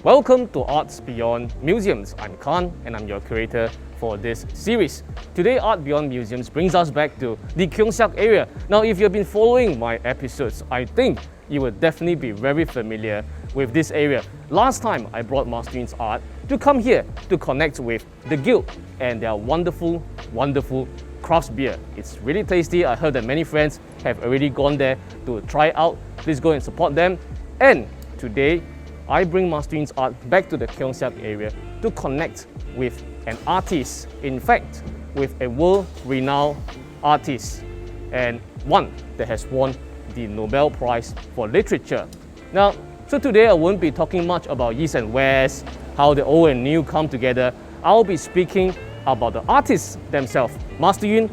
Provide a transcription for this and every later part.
Welcome to Arts Beyond Museums. I'm Keong and I'm your curator for this series. Today, Art Beyond Museums brings us back to the Keong area. Now, if you've been following my episodes, I think you will definitely be very familiar with this area. Last time, I brought Master Yun's art to come here to connect with the Guild and their wonderful, wonderful crafts beer. It's really tasty. I heard that many friends have already gone there to try out. Please go and support them. And today, I bring Master Yun's art back to the Keong area to connect with an artist. In fact, with a world-renowned artist and one that has won the Nobel Prize for Literature. Now, so today I won't be talking much about East and West, how the old and new come together. I'll be speaking about the artists themselves, Master Yun,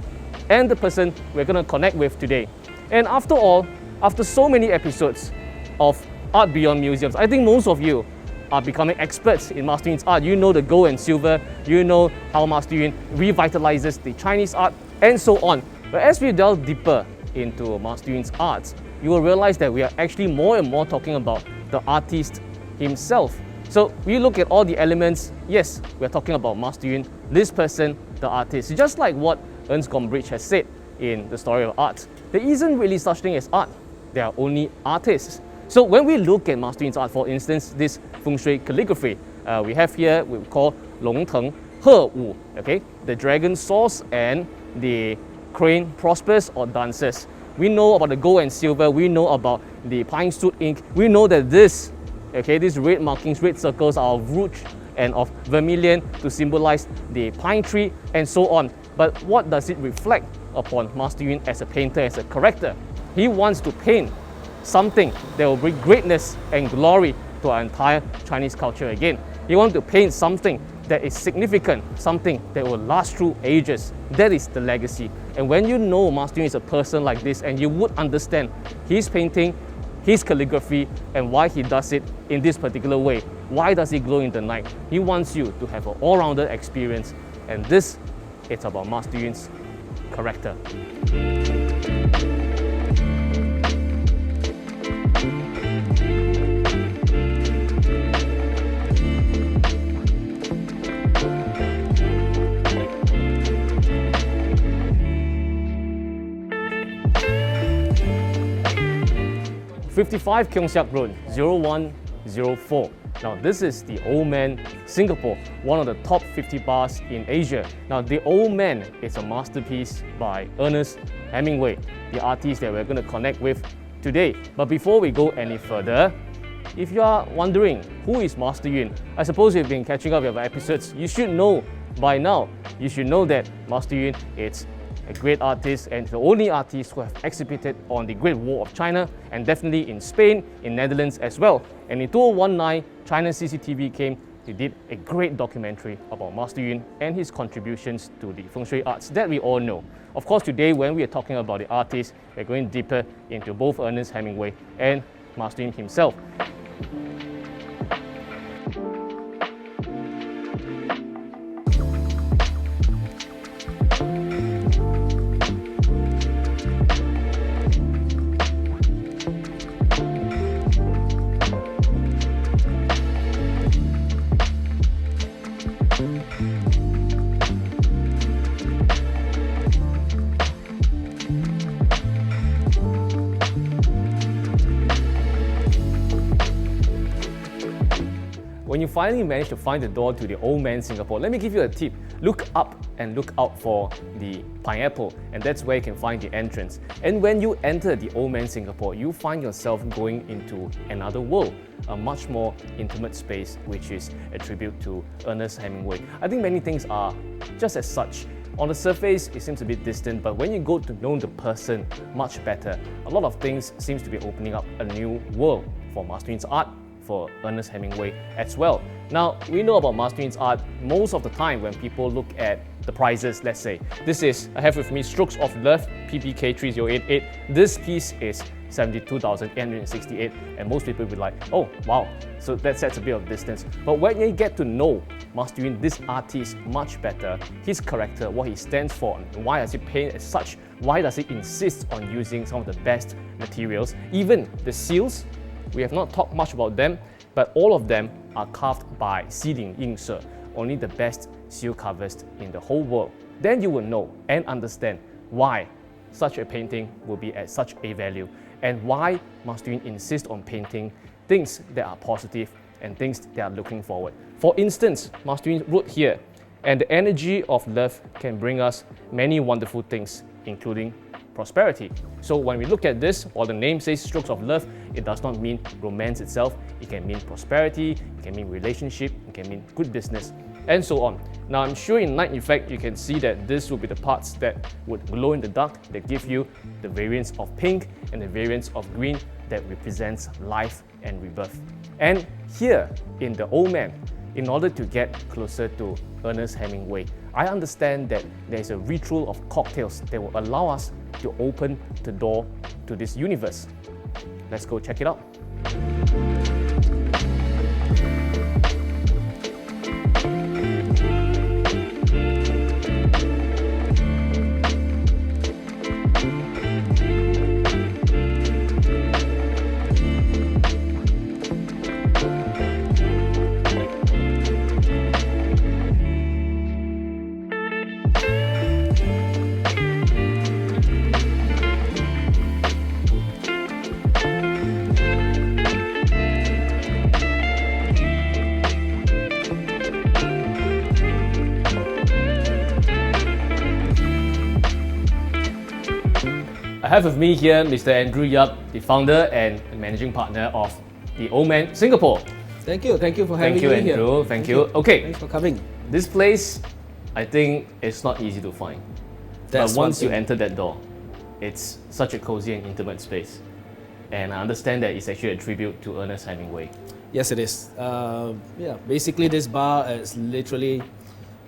and the person we're going to connect with today. And after all, after so many episodes of Art Beyond Museums, I think most of you are becoming experts in Master Yun's art. You know the gold and silver, you know how Master Yun revitalizes the Chinese art, and so on. But as we delve deeper into Master Yun's art, you will realize that we are actually more and more talking about the artist himself. So we look at all the elements. Yes, we're talking about Master Yun, this person, the artist. Just like what Ernst Gombrich has said in The Story of Art, there isn't really such thing as art. There are only artists. So when we look at Master Yun's art, for instance, this feng shui calligraphy, we have here, we call Long Teng He Wu, okay? The dragon soars and the crane prospers or dances. We know about the gold and silver, we know about the pine soot ink, we know that these red markings, red circles are of rouge and of vermilion to symbolize the pine tree and so on. But what does it reflect upon Master Yun as a painter, as a character? He wants to paint something that will bring greatness and glory to our entire Chinese culture again. He wants to paint something that is significant, something that will last through ages. That is the legacy. And when you know Master Yun is a person like this, and you would understand his painting, his calligraphy, and why he does it in this particular way. Why does he glow in the night? He wants you to have an all-rounded experience. And this, it's about Master Yun's character. "55 Keong Siak Road, 0104. Now, this is the Old Man Singapore, one of the top 50 bars in Asia. Now, the Old Man is a masterpiece by Ernest Hemingway, the artist that we're going to connect with today. But before we go any further, if you are wondering who is Master Yun, I suppose you've been catching up with our episodes. You should know by now. You should know that Master Yun is a great artist and the only artist who have exhibited on the Great Wall of China, and definitely in Spain, in Netherlands as well. And in 2019, China CCTV came, they did a great documentary about Master Yun and his contributions to the feng shui arts that we all know. Of course, today when we are talking about the artist, we're going deeper into both Ernest Hemingway and Master Yun himself. When you finally manage to find the door to the Old Man Singapore, let me give you a tip. Look up and look out for the pineapple, and that's where you can find the entrance. And when you enter the Old Man Singapore, you find yourself going into another world, a much more intimate space, which is a tribute to Ernest Hemingway. I think many things are just as such. On the surface, it seems a bit distant, but when you go to know the person much better, a lot of things seems to be opening up a new world for Master Yun's art, for Ernest Hemingway as well. Now, we know about Master Yun's art most of the time when people look at the prizes, let's say. This is, I have with me Strokes of Love, PPK 3088. This piece is 72,868, and most people will be like, oh wow, so that sets a bit of distance. But when you get to know Master Yun, this artist, much better, his character, what he stands for, and why does he paint as such, why does he insist on using some of the best materials, even the seals, we have not talked much about them, but all of them are carved by Xilin Yingse, only the best seal covers in the whole world. Then you will know and understand why such a painting will be at such a value and why Mas Twin insist on painting things that are positive and things that are looking forward. For instance, Mas Twin wrote here, and the energy of love can bring us many wonderful things, including prosperity. So when we look at this, while the name says strokes of love, it does not mean romance itself. It can mean prosperity, it can mean relationship, it can mean good business, and so on. Now I'm sure in night effect, you can see that this will be the parts that would glow in the dark, that give you the variance of pink and the variance of green that represents life and rebirth. And here in the Old Man, in order to get closer to Ernest Hemingway, I understand that there is a ritual of cocktails that will allow us to open the door to this universe. Let's go check it out. I have with me here Mr. Andrew Yap, the founder and managing partner of the Old Man Singapore. Thank you for having me Thank you, here. Andrew. Thank you. Okay, Thanks for coming. this place, I think it's not easy to find. That's but once you one thing. enter that door, it's such a cozy and intimate space. And I understand that it's actually a tribute to Ernest Hemingway. Yes, it is. Basically this bar is literally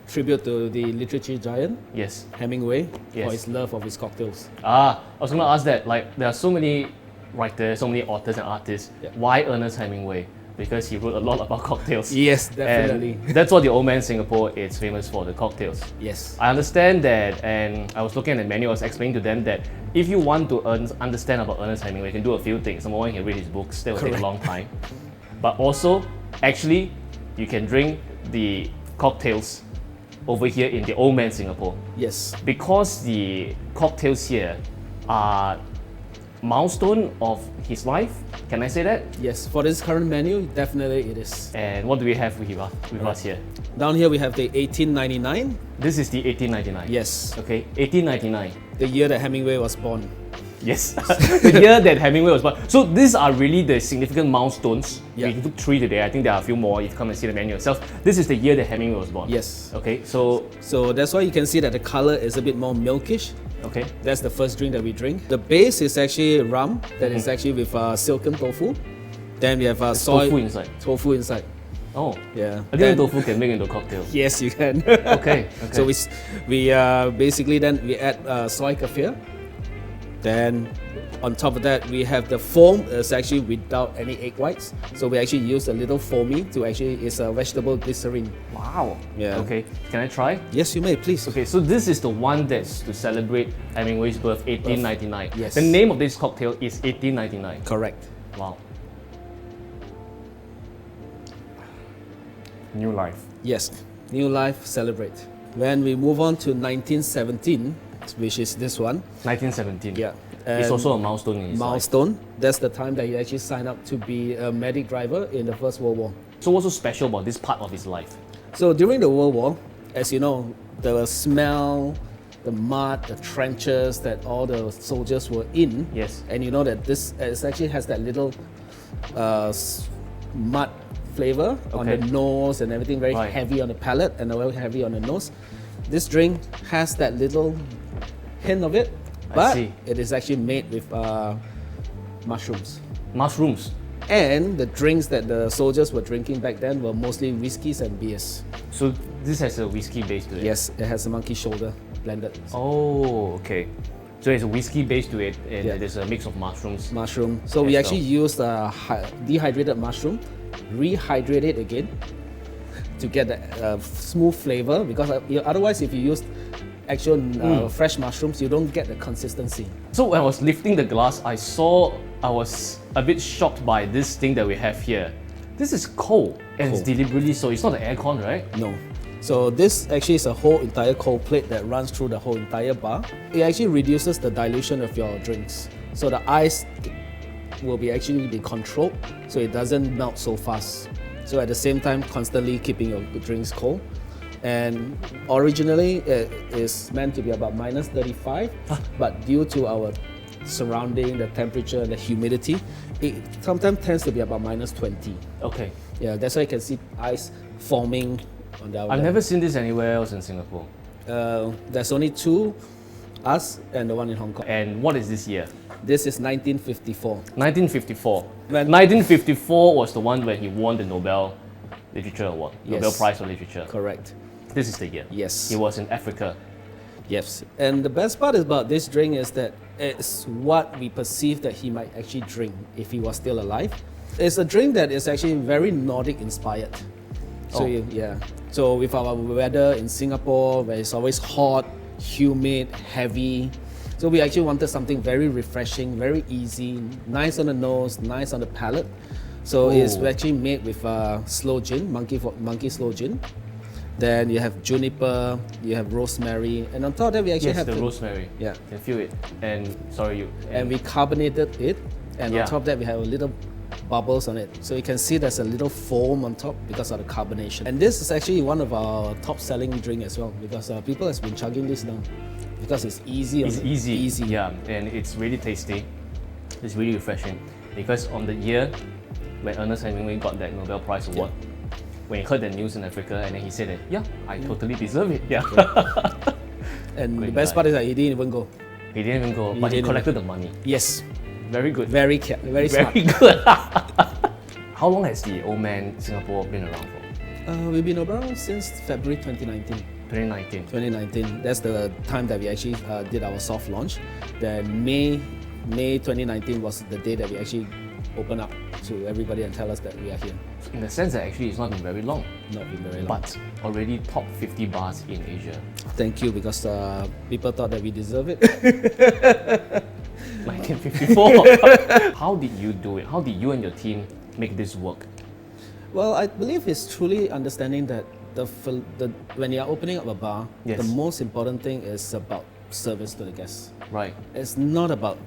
tribute to the literature giant Yes. Hemingway Yes. for his love of his cocktails. I was going to ask that. Like, there are so many writers, so many authors and artists. Yeah. Why Ernest Hemingway? Because he wrote a lot about cocktails. Yes, definitely. And that's what the Old Man Singapore is famous for, the cocktails. Yes. I understand that, and I was looking at the menu, I was explaining to them that if you want to understand about Ernest Hemingway, you can do a few things. Number one, you can read his books, that will take a Correct. long time. But also, actually, you can drink the cocktails over here in the Old Man Singapore. Yes. Because the cocktails here are milestone of his life, can I say that? Yes. For this current menu, definitely it is. And what do we have with us here? Down here we have the 1899. This is the 1899. Yes. Okay, 1899. The year that Hemingway was born. Yes, the year that Hemingway was born. So these are really the significant milestones. Yeah. We took 3 today. I think there are a few more if you come and see the menu yourself. This is the year that Hemingway was born. Yes. Okay, so So that's why you can see that the color is a bit more milkish. okay, That's the first drink that we drink. The base is actually rum that is actually with silken tofu. Then we have soy tofu inside. tofu inside. Oh, Yeah. I Then- think tofu can make into cocktail. Yes, you can. Okay, okay. So we basically then we add soy kaffir. Then on top of that we have the foam is actually without any egg whites. So we actually use a little foamy to actually it's a vegetable glycerin. Wow. Yeah. Okay, can I try? Yes, you may please. Okay, so this is the one that's to celebrate Hemingway's birth, 1899. Yes. The name of this cocktail is 1899. Correct. Wow. New life. Yes. New life celebrate. When we move on to 1917, which is this one. 1917. Yeah. It's And also a milestone in his life. milestone. That's the time that he actually signed up to be a medic driver in the First World War. So what's so special about this part of his life? So during the World War, as you know, the smell, the mud, the trenches that all the soldiers were in. Yes. And you know that this actually has that little mud flavor on the Okay. nose and everything, very Right. heavy on the palate and very heavy on the nose. This drink has that little hint of it, I but see. it is actually made with mushrooms. Mushrooms. And the drinks that the soldiers were drinking back then were mostly whiskeys and beers. So this has a whiskey base to it? Yes, it has a monkey shoulder blended. Oh, okay. So it's a whiskey base to it and Yeah. there's a mix of mushrooms. Mushroom. So Yes, we actually so- use dehydrated mushroom, rehydrate it again to get the smooth flavor because otherwise if you use actual fresh mushrooms, you don't get the consistency. So when I was lifting the glass, I was a bit shocked by this thing that we have here. This is cold, and it's Cold. deliberately so. It's not the aircon, right? No. So this actually is a whole entire cold plate that runs through the whole entire bar. It actually reduces the dilution of your drinks. So the ice will be actually be controlled so it doesn't melt so fast. So at the same time, constantly keeping your drinks cold. And originally it is meant to be about minus 35, but due to our surrounding, the temperature, and the humidity, it sometimes tends to be about minus 20. Okay. Yeah, that's why you can see ice forming on the I've outlet. never seen this anywhere else in Singapore. There's only two, us and the one in Hong Kong. And what is this year? This is 1954. 1954. When- 1954 was the one when he won the Nobel Literature Award, Yes. Nobel Prize for Literature. Correct. This is the year. Yes. He was in Africa. Yes. And the best part about this drink is that it's what we perceive that he might actually drink if he was still alive. It's a drink that is actually very Nordic inspired. So Oh. yeah. So with our weather in Singapore, where it's always hot, humid, heavy, so we actually wanted something very refreshing, very easy, nice on the nose, nice on the palate. So it's Oh. actually made with sloe gin, monkey sloe gin. Then you have juniper, you have rosemary, and on top of that we actually Yes, have the rosemary. Yeah. You can feel it. And sorry, you. and we carbonated it, and Yeah. on top of that we have a little bubbles on it. So you can see there's a little foam on top because of the carbonation. And this is actually one of our top selling drink as well because people has been chugging this now because it's easy. It's easy. Yeah, and it's really tasty. It's really refreshing. Because on the year when Ernest Hemingway got that Nobel Prize award, when he heard the news in Africa, and then he said that, yeah, I totally deserve it. Yeah. And the Great best guy. part is that he didn't even go. He didn't even go, but he didn't collected the money. Yes, Very good. very smart. Very good. How long has the Old Man Singapore been around for? We've been around since February 2019. 2019. 2019. That's the time that we actually did our soft launch. Then May 2019 was the day that we actually opened up to everybody and tell us that we are here. In the sense that actually it's not been very long, Not been very long. but already top 50 bars in Asia. Thank you because people thought that we deserve it. 1954. How did you do it? How did you and your team make this work? Well, I believe it's truly understanding that when you are opening up a bar, Yes. the most important thing is about service to the guests. Right. It's not about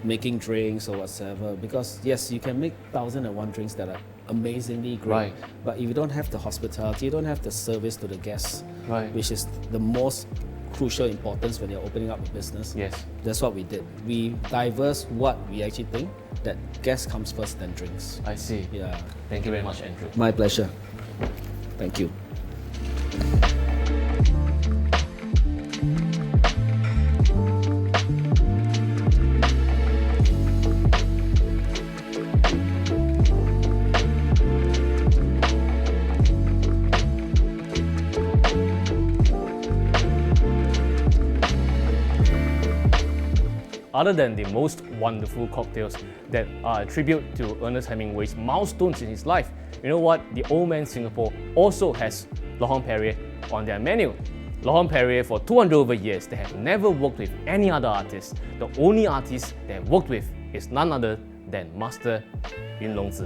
making drinks or whatsoever because yes, you can make 1001 drinks that are amazingly great. Right. But if you don't have the hospitality, you don't have the service to the guests, Right. which is the most crucial importance when you're opening up a business. Yes. That's what we did. We diverse what we actually think that guests comes first then drinks. I see. Yeah. Thank you very much, Andrew. My pleasure. Thank you. Other than the most wonderful cocktails that are a tribute to Ernest Hemingway's milestones in his life, you know what? The Old Man Singapore also has Laurent Perrier on their menu. Laurent Perrier, for 200 over years, they have never worked with any other artist. The only artist they have worked with is none other than Master Yun Long Zi.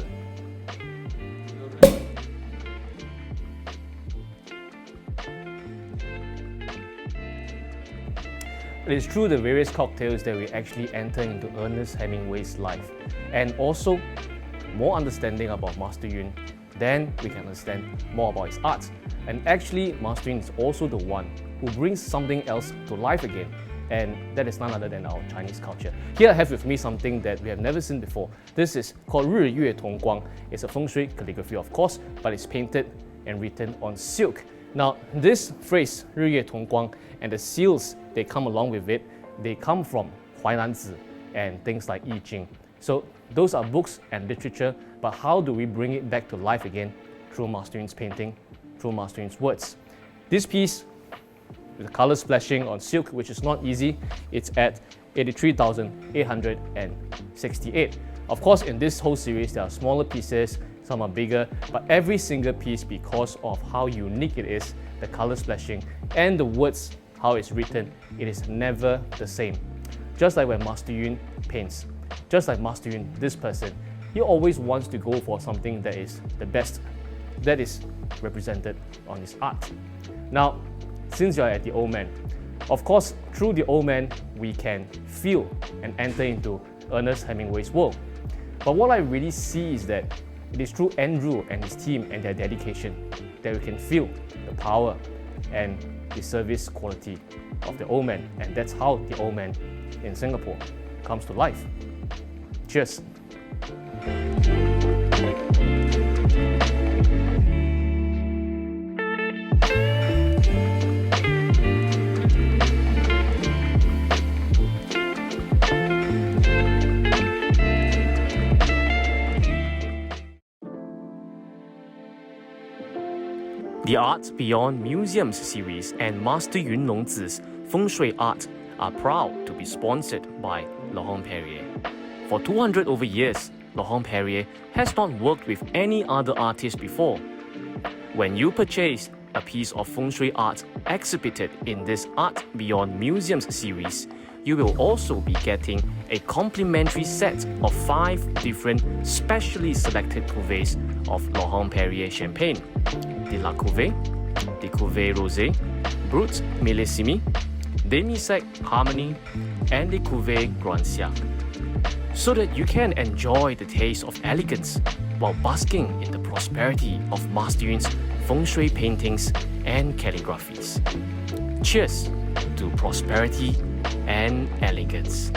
It is through the various cocktails that we actually enter into Ernest Hemingway's life, and also more understanding about Master Yun. Then we can understand more about his art. And actually, Master Yun is also the one who brings something else to life again, and that is none other than our Chinese culture. Here I have with me something that we have never seen before. This is called 日月同光. It's a feng shui calligraphy, of course, but it's painted and written on silk. Now, this phrase 日月同光 and the seals they come along with it, they come from Huainanzi and things like I Ching. So those are books and literature, but how do we bring it back to life again? Through Master Yun's painting, through Master Yun's words. This piece, with the color splashing on silk, which is not easy, it's at 83,868. Of course, in this whole series, there are smaller pieces, some are bigger, but every single piece, because of how unique it is, the color splashing, and the words, how it's written, it is never the same. Just like when Master Yun paints, just like Master Yun, this person, he always wants to go for something that is the best, that is represented on his art. Now, since you're at the Old Man, of course, through the Old Man, we can feel and enter into Ernest Hemingway's world. But what I really see is that it is through Andrew and his team and their dedication that we can feel the power and the service quality of the Old Man. And that's how the Old Man in Singapore comes to life. Cheers. The Art Beyond Museums series and Master Yun Long Zi's Feng Shui art are proud to be sponsored by Laurent Perrier. For 200 over years, Laurent Perrier has not worked with any other artist before. When you purchase a piece of Feng Shui art exhibited in this Art Beyond Museums series, you will also be getting a complimentary set of 5 different specially selected cuvées of Laurent Perrier champagne: the La Cuvée, the Cuvée Rosé, Brut Millésime, Demi-Sec Harmony, and the Cuvée Grand Siak, so that you can enjoy the taste of elegance while basking in the prosperity of Master Yun's Feng Shui paintings and calligraphies. Cheers to prosperity and elegance.